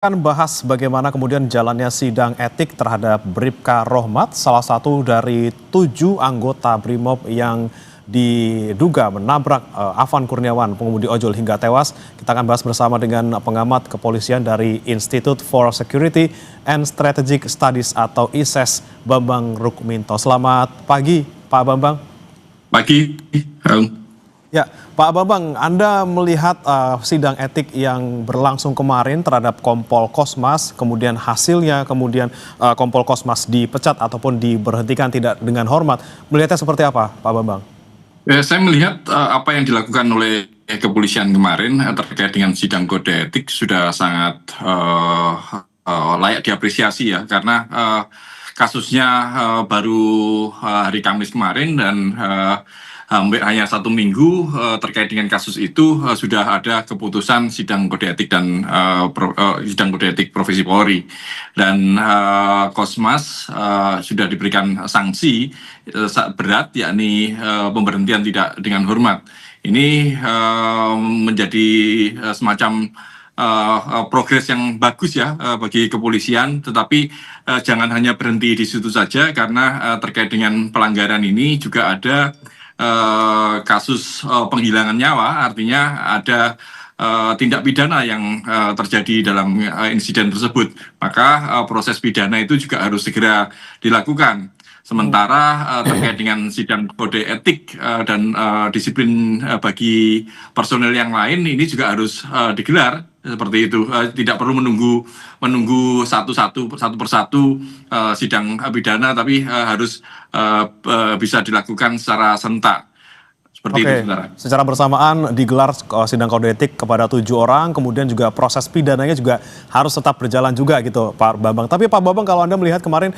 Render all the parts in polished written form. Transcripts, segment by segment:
Akan bahas bagaimana kemudian jalannya sidang etik terhadap Bribka Rohmat, salah satu dari 7 anggota Brimob yang diduga menabrak Afan Kurniawan, pengemudi ojol hingga tewas. Kita akan bahas bersama dengan pengamat kepolisian dari Institute for Security and Strategic Studies atau ISES, Bambang Rukminto. Selamat pagi, Pak Bambang. Pagi, Ya, Pak Bambang, Anda melihat sidang etik yang berlangsung kemarin terhadap Kompol Kosmas, kemudian hasilnya, kemudian Kompol Kosmas dipecat ataupun diberhentikan tidak dengan hormat. Melihatnya seperti apa, Pak Bambang? Saya melihat apa yang dilakukan oleh kepolisian kemarin terkait dengan sidang kode etik sudah sangat layak diapresiasi ya, karena kasusnya baru hari Kamis kemarin dan hampir hanya 1 minggu terkait dengan kasus itu sudah ada keputusan sidang kode etik dan sidang kode etik Profesi Polri, dan Kosmas sudah diberikan sanksi berat, yakni pemberhentian tidak dengan hormat. Ini menjadi semacam progres yang bagus ya bagi kepolisian, tetapi jangan hanya berhenti di situ saja, karena terkait dengan pelanggaran ini juga ada kasus penghilangan nyawa, artinya ada tindak pidana yang terjadi dalam insiden tersebut. Maka proses pidana itu juga harus segera dilakukan. Sementara terkait dengan sidang kode etik dan disiplin bagi personel yang lain, ini juga harus digelar seperti itu. Tidak perlu menunggu satu persatu sidang pidana, tapi harus bisa dilakukan secara serentak. Seperti itu, saudara. Secara bersamaan digelar sidang kode etik kepada 7 orang, kemudian juga proses pidananya juga harus tetap berjalan juga gitu, Pak Bambang. Tapi Pak Bambang, kalau Anda melihat kemarin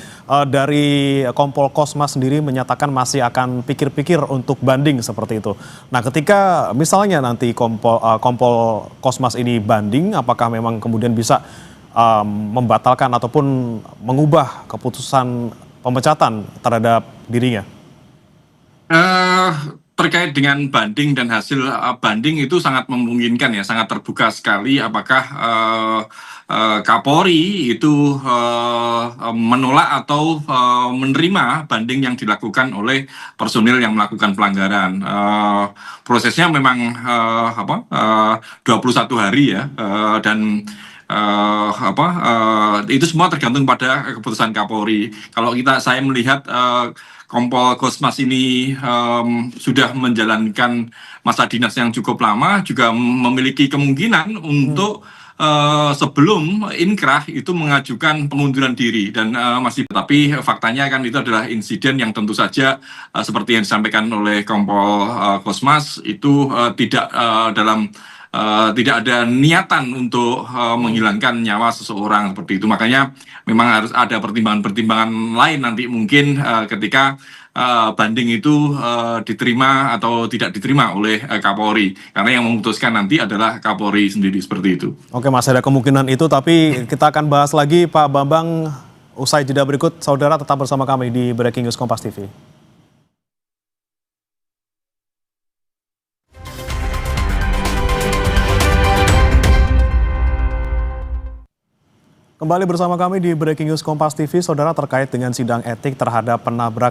dari Kompol Kosmas sendiri menyatakan masih akan pikir-pikir untuk banding seperti itu. Nah, ketika misalnya nanti Kompol Kosmas ini banding, apakah memang kemudian bisa membatalkan ataupun mengubah keputusan pemecatan terhadap dirinya? Terkait dengan banding dan hasil banding itu sangat memungkinkan ya, sangat terbuka sekali apakah Kapolri itu menolak atau menerima banding yang dilakukan oleh personil yang melakukan pelanggaran. Prosesnya memang 21 hari ya, dan itu semua tergantung pada keputusan Kapolri. Kalau saya melihat Kompol Kosmas ini sudah menjalankan masa dinas yang cukup lama, juga memiliki kemungkinan untuk sebelum inkrah itu mengajukan pengunduran diri, dan tapi faktanya kan itu adalah insiden yang tentu saja seperti yang disampaikan oleh Kompol Kosmas itu tidak ada niatan untuk menghilangkan nyawa seseorang seperti itu. Makanya memang harus ada pertimbangan-pertimbangan lain nanti mungkin ketika banding itu diterima atau tidak diterima oleh Kapolri, karena yang memutuskan nanti adalah Kapolri sendiri seperti itu. Oke, masih ada kemungkinan itu, tapi kita akan bahas lagi Pak Bambang usai jeda berikut. Saudara tetap bersama kami di Breaking News Kompas TV. Kembali bersama kami di Breaking News Kompas TV, saudara, terkait dengan sidang etik terhadap penabrak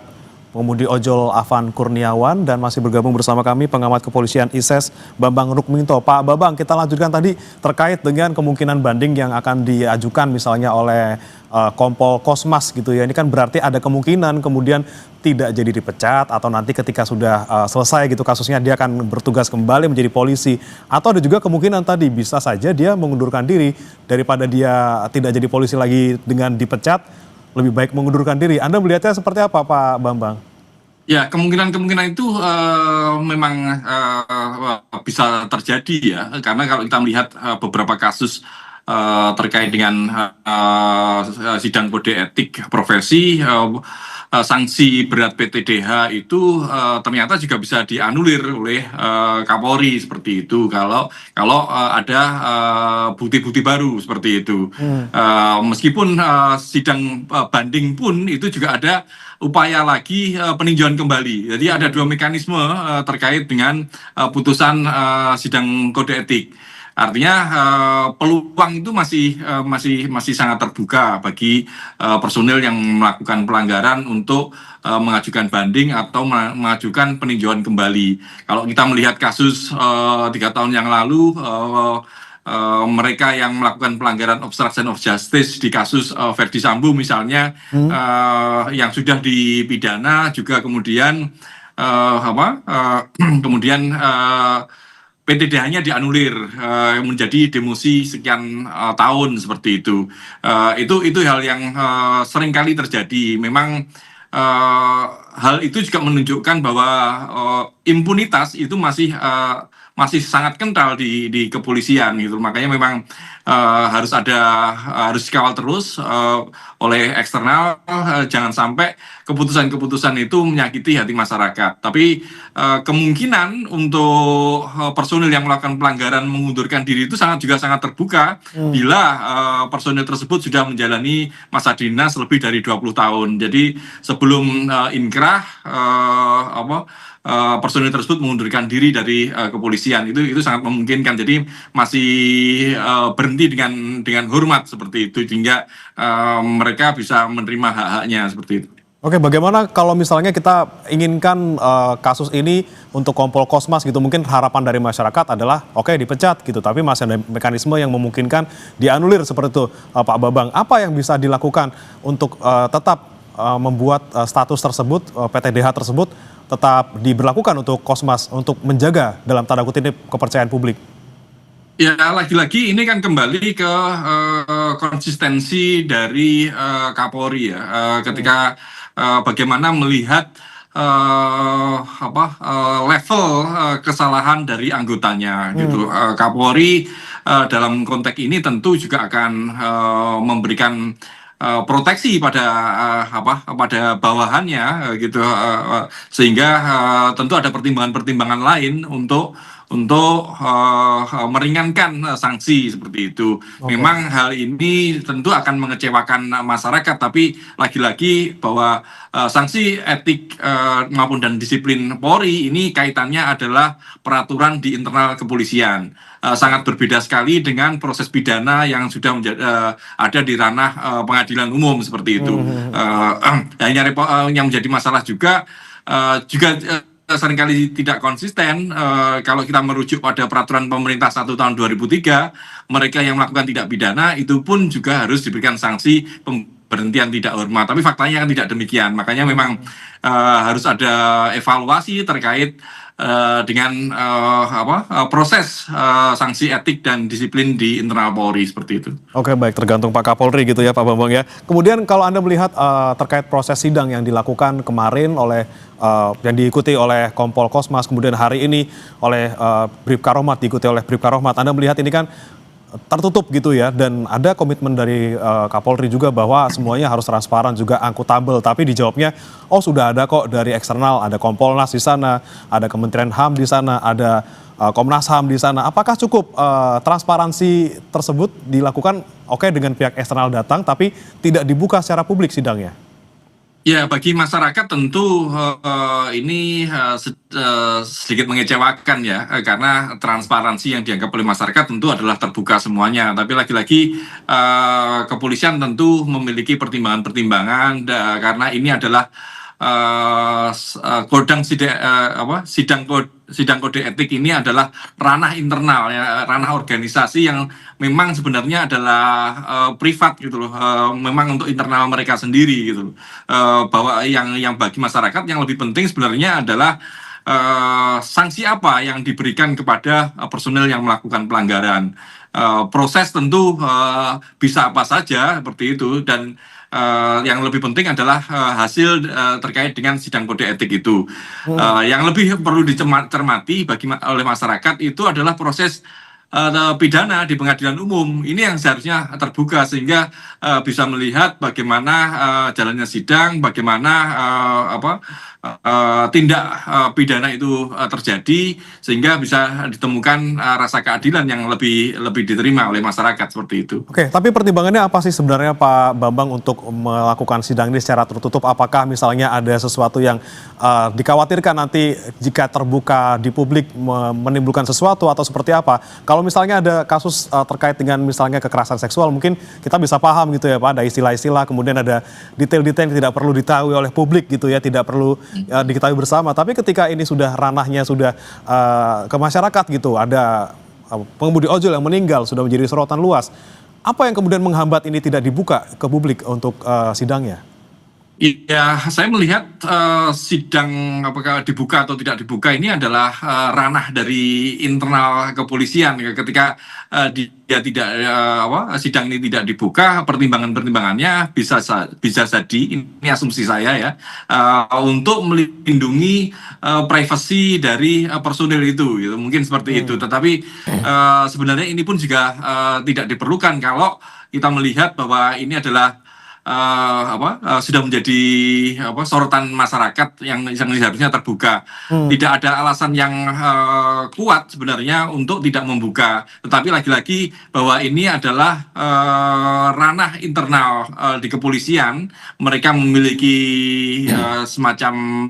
pengemudi ojol Afan Kurniawan, dan masih bergabung bersama kami pengamat kepolisian ISES, Bambang Rukminto. Pak Bambang, kita lanjutkan tadi terkait dengan kemungkinan banding yang akan diajukan misalnya oleh Kompol Kosmas gitu ya. Ini kan berarti ada kemungkinan kemudian tidak jadi dipecat, atau nanti ketika sudah selesai gitu kasusnya dia akan bertugas kembali menjadi polisi, atau ada juga kemungkinan tadi bisa saja dia mengundurkan diri, daripada dia tidak jadi polisi lagi dengan dipecat, lebih baik mengundurkan diri. Anda melihatnya seperti apa, Pak Bambang? Ya, kemungkinan itu memang bisa terjadi ya, karena kalau kita melihat beberapa kasus terkait dengan sidang kode etik profesi, sanksi berat PTDH itu ternyata juga bisa dianulir oleh Kapolri seperti itu kalau ada bukti-bukti baru seperti itu. Meskipun sidang banding pun itu juga ada upaya lagi peninjauan kembali. Jadi ada 2 mekanisme terkait dengan putusan sidang kode etik. Artinya peluang itu masih sangat terbuka bagi personil yang melakukan pelanggaran untuk mengajukan banding atau mengajukan peninjauan kembali. Kalau kita melihat kasus 3 tahun yang lalu, mereka yang melakukan pelanggaran obstruction of justice di kasus Verdi Sambo misalnya, yang sudah dipidana juga kemudian kemudian PTDH-nya dianulir menjadi demosi sekian tahun seperti itu. Itu hal yang sering kali terjadi. Memang hal itu juga menunjukkan bahwa impunitas itu masih sangat kental di kepolisian gitu. Makanya memang harus dikawal terus oleh eksternal, jangan sampai keputusan-keputusan itu menyakiti hati masyarakat. Tapi kemungkinan untuk personil yang melakukan pelanggaran mengundurkan diri itu juga sangat terbuka bila personil tersebut sudah menjalani masa dinas lebih dari 20 tahun. Jadi sebelum inkrah personil tersebut mengundurkan diri dari kepolisian, itu sangat memungkinkan. Jadi masih berhenti dengan hormat seperti itu, sehingga mereka bisa menerima hak-haknya seperti itu. Oke, bagaimana kalau misalnya kita inginkan kasus ini untuk Kompol Kosmas gitu, mungkin harapan dari masyarakat adalah oke dipecat gitu, tapi masih ada mekanisme yang memungkinkan dianulir seperti itu, Pak Bambang. Apa yang bisa dilakukan untuk tetap membuat status tersebut, PTDH tersebut tetap diberlakukan untuk Kosmas untuk menjaga dalam tanda kutip kepercayaan publik? Ya, lagi-lagi ini kan kembali ke konsistensi dari Kapolri ya, ketika bagaimana melihat level kesalahan dari anggotanya gitu. Kapolri dalam konteks ini tentu juga akan memberikan proteksi pada pada bawahannya gitu, sehingga tentu ada pertimbangan-pertimbangan lain untuk meringankan sanksi seperti itu. Memang hal ini tentu akan mengecewakan masyarakat, tapi lagi-lagi bahwa sanksi etik maupun dan disiplin Polri ini kaitannya adalah peraturan di internal kepolisian. Sangat berbeda sekali dengan proses pidana yang sudah ada di ranah pengadilan umum seperti itu. Yang menjadi masalah juga seringkali tidak konsisten. Kalau kita merujuk pada peraturan pemerintah 1 tahun 2003, mereka yang melakukan tindak pidana itu pun juga harus diberikan sanksi pemberhentian tidak hormat. Tapi faktanya kan tidak demikian. Makanya memang harus ada evaluasi terkait dengan proses sanksi etik dan disiplin di internal Polri seperti itu. Oke, baik, tergantung Pak Kapolri gitu ya Pak Bambang ya. Kemudian kalau Anda melihat terkait proses sidang yang dilakukan kemarin oleh yang diikuti oleh Kompol Kosmas, kemudian hari ini oleh Bribka Rohmat, diikuti oleh Bribka Rohmat, Anda melihat ini kan tertutup gitu ya, dan ada komitmen dari Kapolri juga bahwa semuanya harus transparan juga akuntabel, tapi dijawabnya oh sudah ada kok dari eksternal, ada Kompolnas di sana, ada Kementerian HAM di sana, ada Komnas HAM di sana. Apakah cukup transparansi tersebut dilakukan dengan pihak eksternal datang tapi tidak dibuka secara publik sidangnya? Ya, bagi masyarakat tentu ini sedikit mengecewakan ya, karena transparansi yang dianggap oleh masyarakat tentu adalah terbuka semuanya. Tapi lagi-lagi kepolisian tentu memiliki pertimbangan-pertimbangan karena ini adalah sidang kode etik ini adalah ranah internal ya, ranah organisasi yang memang sebenarnya adalah privat gitu loh, memang untuk internal mereka sendiri gitu loh. Bahwa yang bagi masyarakat yang lebih penting sebenarnya adalah sanksi apa yang diberikan kepada personel yang melakukan pelanggaran. Proses tentu bisa apa saja seperti itu, dan yang lebih penting adalah hasil terkait dengan sidang kode etik itu. Yang lebih perlu dicermati oleh masyarakat itu adalah proses pidana di pengadilan umum. Ini yang seharusnya terbuka sehingga bisa melihat bagaimana jalannya sidang, bagaimana tindak pidana itu terjadi sehingga bisa ditemukan rasa keadilan yang lebih diterima oleh masyarakat seperti itu. Oke, tapi pertimbangannya apa sih sebenarnya Pak Bambang untuk melakukan sidang ini secara tertutup? Apakah misalnya ada sesuatu yang dikhawatirkan nanti jika terbuka di publik menimbulkan sesuatu atau seperti apa? Kalau misalnya ada kasus terkait dengan misalnya kekerasan seksual, mungkin kita bisa paham gitu ya Pak, ada istilah-istilah, kemudian ada detail-detail yang tidak perlu diketahui oleh publik gitu ya, tidak perlu diketahui bersama. Tapi ketika ini sudah ranahnya sudah ke masyarakat gitu, ada pengemudi ojol yang meninggal, sudah menjadi sorotan luas. Apa yang kemudian menghambat ini tidak dibuka ke publik untuk sidangnya? Iya, saya melihat sidang apakah dibuka atau tidak dibuka ini adalah ranah dari internal kepolisian. Ketika dia tidak sidang ini tidak dibuka, pertimbangannya bisa jadi, ini asumsi saya ya, untuk melindungi privasi dari personil itu, gitu. Mungkin seperti itu. Tetapi sebenarnya ini pun juga tidak diperlukan kalau kita melihat bahwa ini adalah sudah menjadi sorotan masyarakat yang seharusnya terbuka. Tidak ada alasan yang kuat sebenarnya untuk tidak membuka. Tetapi lagi-lagi bahwa ini adalah ranah internal di kepolisian. Mereka memiliki semacam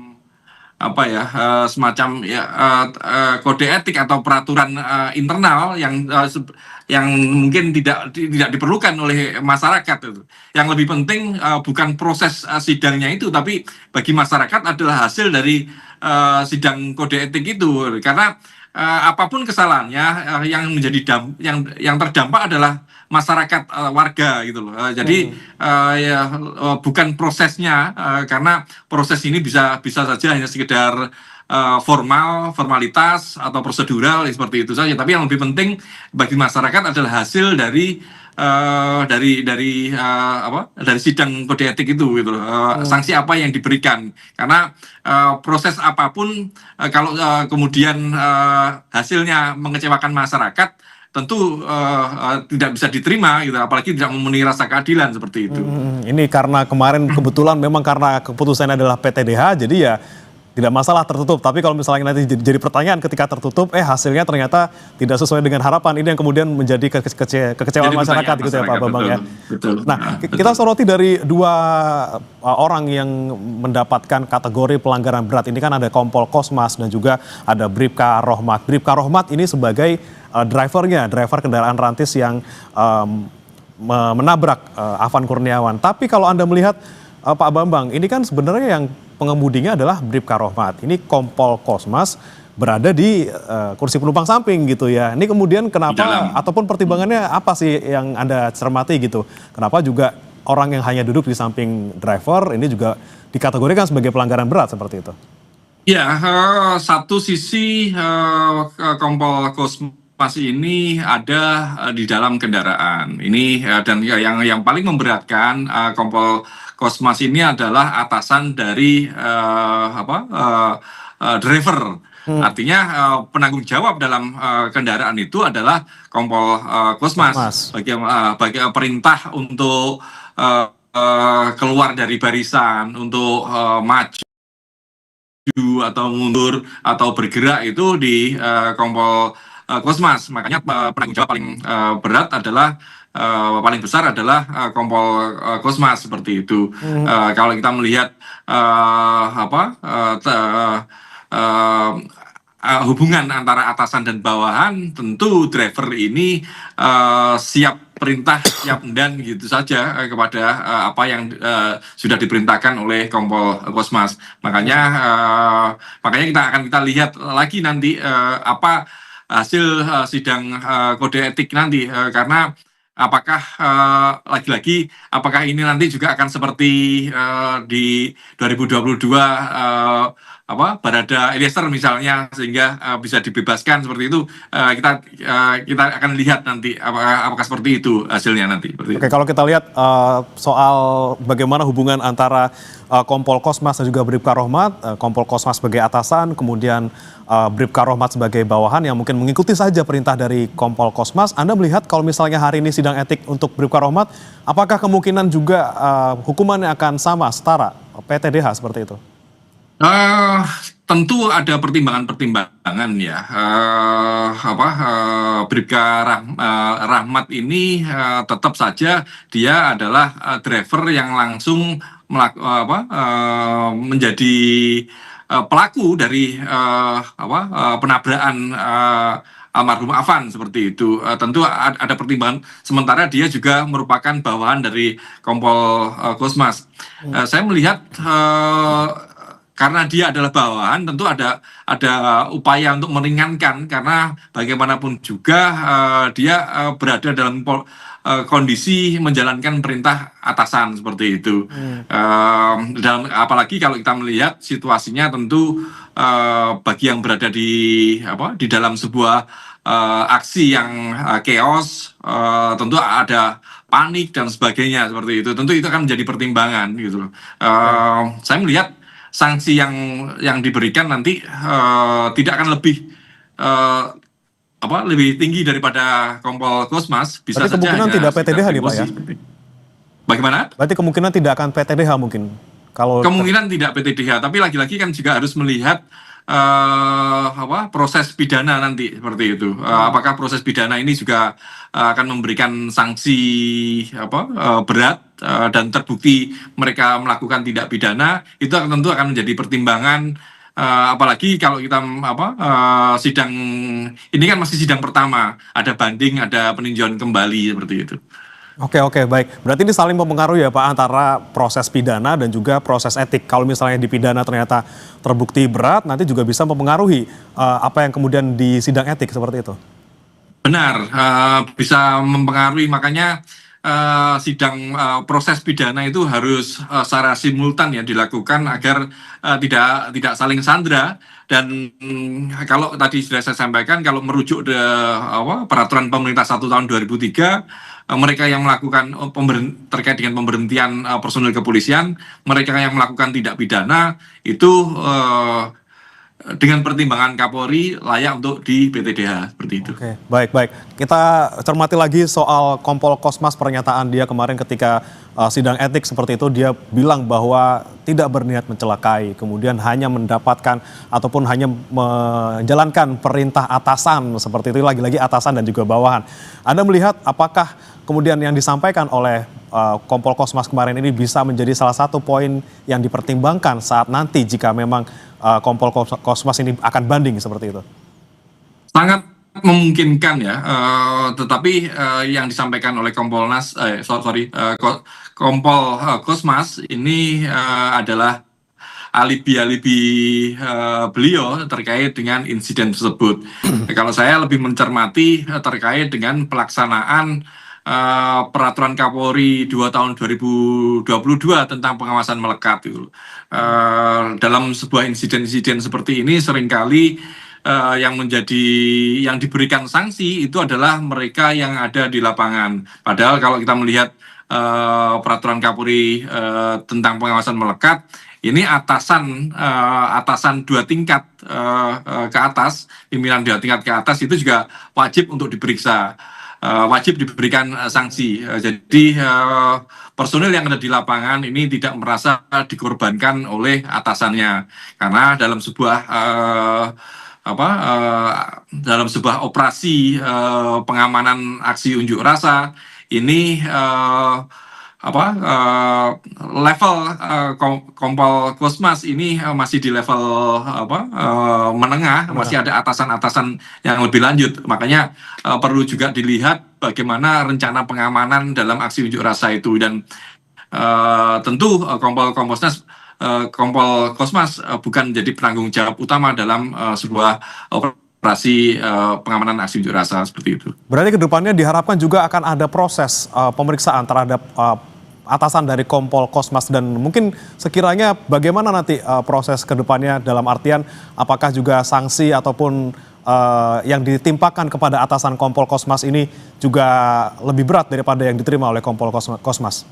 kode etik atau peraturan internal yang mungkin tidak diperlukan oleh masyarakat itu. Yang lebih penting bukan proses sidangnya itu, tapi bagi masyarakat adalah hasil dari sidang kode etik itu. Karena apapun kesalahannya yang menjadi yang terdampak adalah masyarakat, warga gitu loh. Jadi bukan prosesnya, karena proses ini bisa saja hanya sekedar formalitas atau prosedural seperti itu saja. Tapi yang lebih penting bagi masyarakat adalah hasil dari sidang kode etik itu gitu loh. Sanksi apa yang diberikan, karena proses apapun kalau kemudian hasilnya mengecewakan masyarakat, tentu tidak bisa diterima gitu, apalagi tidak memenuhi rasa keadilan seperti itu. Ini karena kemarin kebetulan memang karena keputusannya adalah PTDH, jadi ya tidak masalah tertutup. Tapi kalau misalnya nanti jadi pertanyaan ketika tertutup, hasilnya ternyata tidak sesuai dengan harapan, ini yang kemudian menjadi kekecewaan masyarakat gitu ya Pak Bambang ya. Betul. Nah, kita soroti dari dua orang yang mendapatkan kategori pelanggaran berat. Ini kan ada Kompol Kosmas dan juga ada Bribka Rohmat. Bribka Rohmat ini sebagai driver kendaraan rantis yang menabrak Afan Kurniawan. Tapi kalau Anda melihat Pak Bambang, ini kan sebenarnya yang pengemudinya adalah Bribka Rohmat. Ini Kompol Kosmas berada di kursi penumpang samping gitu ya. Ini kemudian kenapa ataupun pertimbangannya apa sih yang Anda cermati gitu? Kenapa juga orang yang hanya duduk di samping driver ini juga dikategorikan sebagai pelanggaran berat seperti itu? Ya, satu sisi Kompol Kosmas ini ada di dalam kendaraan. Ini dan yang paling memberatkan Kompol Kosmas ini adalah atasan dari driver. Artinya penanggung jawab dalam kendaraan itu adalah Kompol Kosmas. Bagi perintah untuk keluar dari barisan, untuk maju atau mundur atau bergerak itu di Kompol Kosmas. Makanya penanggung jawab paling berat adalah paling besar adalah Kompol Kosmas seperti itu. Kalau kita melihat hubungan antara atasan dan bawahan, tentu driver ini siap perintah, siap dan gitu saja kepada apa yang sudah diperintahkan oleh Kompol Kosmas. Makanya kita lihat lagi nanti apa hasil sidang kode etik nanti, karena apakah lagi-lagi apakah ini nanti juga akan seperti di 2022 Barada Eliezer misalnya, sehingga bisa dibebaskan seperti itu. Kita akan lihat nanti apakah seperti itu hasilnya nanti. Oke, kalau kita lihat soal bagaimana hubungan antara Kompol Kosmas dan juga Bribka Rohmat, Kompol Kosmas sebagai atasan, kemudian Bribka Rohmat sebagai bawahan yang mungkin mengikuti saja perintah dari Kompol Kosmas. Anda melihat kalau misalnya hari ini sidang etik untuk Bribka Rohmat, apakah kemungkinan juga hukumannya akan sama, setara, PTDH seperti itu? Eh, Tentu ada pertimbangan-pertimbangan ya. Bribka Rahmat ini tetap saja dia adalah driver yang langsung menjadi pelaku dari penabrakan almarhum Afan seperti itu. Tentu ada pertimbangan. Sementara dia juga merupakan bawahan dari Kompol Kosmas. Saya melihat karena dia adalah bawahan, tentu ada upaya untuk meringankan karena bagaimanapun juga dia berada dalam kondisi menjalankan perintah atasan seperti itu. Dalam apalagi kalau kita melihat situasinya tentu bagi yang berada di dalam sebuah aksi yang chaos, tentu ada panik dan sebagainya seperti itu. Tentu itu akan menjadi pertimbangan gitu loh. Saya melihat sanksi yang diberikan nanti tidak akan lebih tinggi daripada Kompol Kosmas, bisa Berarti saja kemungkinan hanya tidak sekitar PTDH nih Pak ya? demosi. Bagaimana? Berarti kemungkinan tidak akan PTDH mungkin. Kalau Kemungkinan tidak PTDH, tapi lagi-lagi kan juga harus melihat proses pidana nanti seperti itu. Apakah proses pidana ini juga akan memberikan sanksi berat dan terbukti mereka melakukan tindak pidana, itu tentu akan menjadi pertimbangan. Apalagi kalau kita sidang ini kan masih sidang pertama, ada banding, ada peninjauan kembali seperti itu. Oke, baik. Berarti ini saling mempengaruhi ya Pak antara proses pidana dan juga proses etik. Kalau misalnya di pidana ternyata terbukti berat, nanti juga bisa mempengaruhi apa yang kemudian di sidang etik seperti itu. Benar, bisa mempengaruhi. Makanya proses pidana itu harus secara simultan ya dilakukan agar tidak saling sandra. Dan kalau tadi sudah saya sampaikan, kalau merujuk peraturan pemerintah 1 tahun 2003, mereka yang melakukan terkait dengan pemberhentian personil kepolisian, mereka yang melakukan tindak pidana itu dengan pertimbangan Kapolri layak untuk di PTDH seperti itu. Oke, baik. Kita cermati lagi soal Kompol Kosmas, pernyataan dia kemarin ketika sidang etik seperti itu, dia bilang bahwa tidak berniat mencelakai, kemudian hanya mendapatkan ataupun hanya menjalankan perintah atasan seperti itu, lagi-lagi atasan dan juga bawahan. Anda melihat apakah kemudian yang disampaikan oleh Kompol Kosmas kemarin ini bisa menjadi salah satu poin yang dipertimbangkan saat nanti jika memang Kompol Kosmas ini akan banding seperti itu? Sangat memungkinkan ya, tetapi yang disampaikan oleh Kompol Kosmas ini adalah alibi-alibi beliau terkait dengan insiden tersebut. Kalau saya lebih mencermati terkait dengan pelaksanaan peraturan Kapolri 2 tahun 2022 tentang pengawasan melekat itu. Dalam sebuah insiden-insiden seperti ini seringkali yang diberikan sanksi itu adalah mereka yang ada di lapangan. Padahal kalau kita melihat peraturan Kapolri tentang pengawasan melekat, ini atasan 2 tingkat ke atas, pimpinan 2 tingkat ke atas itu juga wajib untuk diperiksa, wajib diberikan sanksi. Jadi personil yang ada di lapangan ini tidak merasa dikorbankan oleh atasannya, karena dalam sebuah operasi pengamanan aksi unjuk rasa ini level Kompol Kosmas ini masih di level menengah, masih ada atasan-atasan yang lebih lanjut. Makanya perlu juga dilihat bagaimana rencana pengamanan dalam aksi unjuk rasa itu. Dan tentu Kompol Kosmas bukan menjadi penanggung jawab utama dalam sebuah operasi pengamanan aksi unjuk rasa seperti itu. Berarti kedepannya diharapkan juga akan ada proses pemeriksaan terhadap atasan dari Kompol Kosmas, dan mungkin sekiranya bagaimana nanti proses kedepannya dalam artian apakah juga sanksi ataupun yang ditimpakan kepada atasan Kompol Kosmas ini juga lebih berat daripada yang diterima oleh Kompol Kosmas?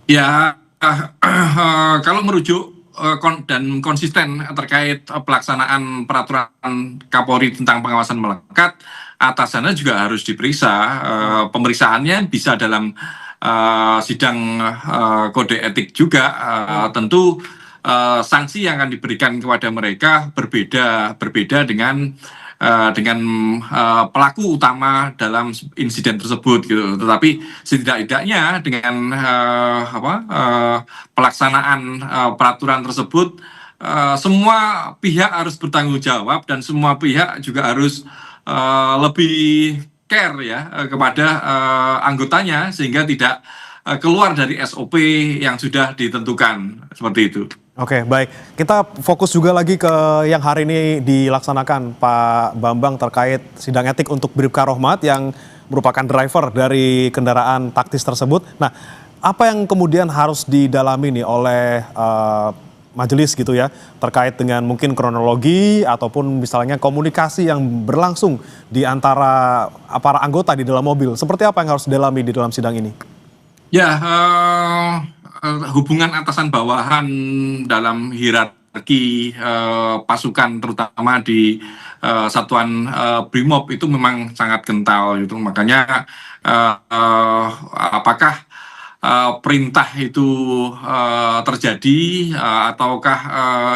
Ya, kalau merujuk dan konsisten terkait pelaksanaan peraturan Kapolri tentang pengawasan melekat, atasannya juga harus diperiksa. Pemeriksaannya bisa dalam sidang kode etik juga. Tentu sanksi yang akan diberikan kepada mereka berbeda dengan pelaku utama dalam insiden tersebut gitu. Tetapi setidak-tidaknya dengan pelaksanaan peraturan tersebut, semua pihak harus bertanggung jawab dan semua pihak juga harus lebih care ya kepada anggotanya sehingga tidak keluar dari SOP yang sudah ditentukan seperti itu. Oke, baik. Kita fokus juga lagi ke yang hari ini dilaksanakan Pak Bambang terkait sidang etik untuk Bribka Rohmat yang merupakan driver dari kendaraan taktis tersebut. Nah, apa yang kemudian harus didalami nih oleh majelis gitu ya terkait dengan mungkin kronologi ataupun misalnya komunikasi yang berlangsung di antara para anggota di dalam mobil. Seperti apa yang harus didalami di dalam sidang ini? Ya, hubungan atasan bawahan dalam hierarki pasukan terutama di satuan Brimob itu memang sangat kental gitu. Makanya apakah perintah itu terjadi ataukah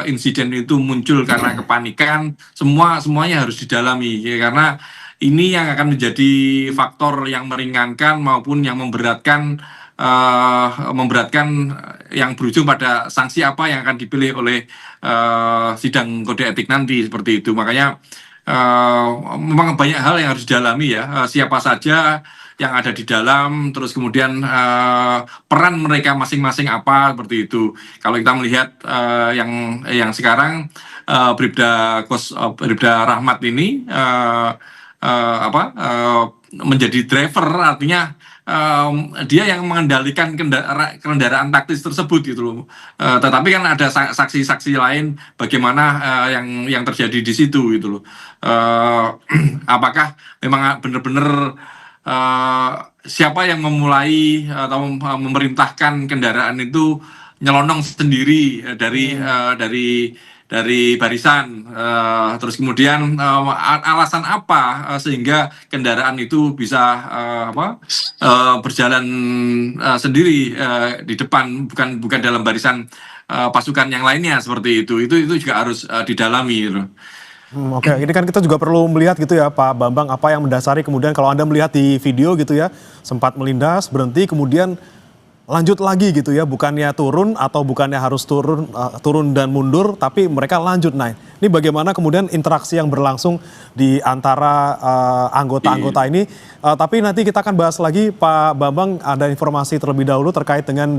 insiden itu muncul karena kepanikan, semuanya harus didalami ya, karena ini yang akan menjadi faktor yang meringankan maupun yang memberatkan yang berujung pada sanksi apa yang akan dipilih oleh sidang kode etik nanti seperti itu. Makanya memang banyak hal yang harus didalami ya, siapa saja yang ada di dalam, terus kemudian peran mereka masing-masing apa seperti itu. Kalau kita melihat yang sekarang Bribda Rahmat ini menjadi driver, artinya dia yang mengendalikan kendaraan taktis tersebut gitu loh. Tetapi kan ada saksi-saksi lain bagaimana yang terjadi di situ gitu loh. Apakah memang benar-benar siapa yang memulai atau memerintahkan kendaraan itu nyelonong sendiri dari barisan, terus kemudian alasan apa sehingga kendaraan itu bisa berjalan sendiri di depan, bukan dalam barisan pasukan yang lainnya seperti itu juga harus didalami gitu. Oke, ini kan kita juga perlu melihat gitu ya Pak Bambang, apa yang mendasari kemudian kalau Anda melihat di video gitu ya, sempat melindas, berhenti, kemudian lanjut lagi gitu ya, bukannya turun atau bukannya harus turun dan mundur, tapi mereka lanjut naik. Ini bagaimana kemudian interaksi yang berlangsung di antara anggota-anggota ini. Tapi nanti kita akan bahas lagi Pak Bambang, ada informasi terlebih dahulu terkait dengan